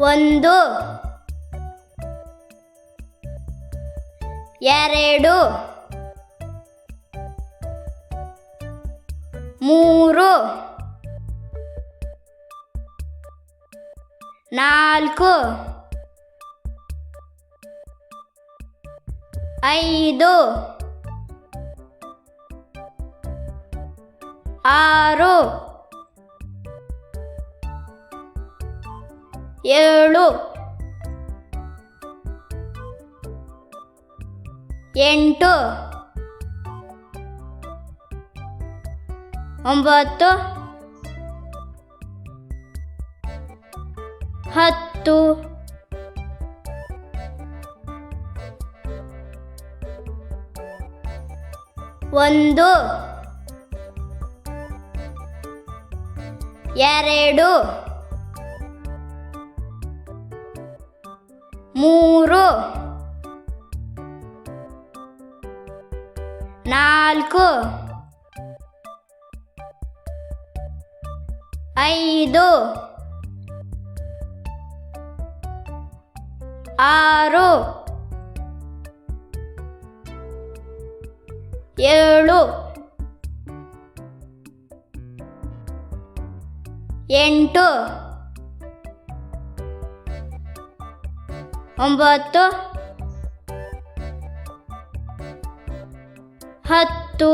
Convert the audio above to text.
ಒಂದು, ಎರಡು, ಮೂರು, ನಾಲ್ಕು, ಐದು, ಆರು, ಏಳು, ಎಂಟು, ಒಂಬತ್ತು, ಹತ್ತು, ಒಂದು, ಎರಡು, ಮೂರು, ನಾಲ್ಕು, ಐದು, ಆರು, ಏಳು, ಎಂಟು, ಒಂಬತ್ತು, ಹತ್ತು.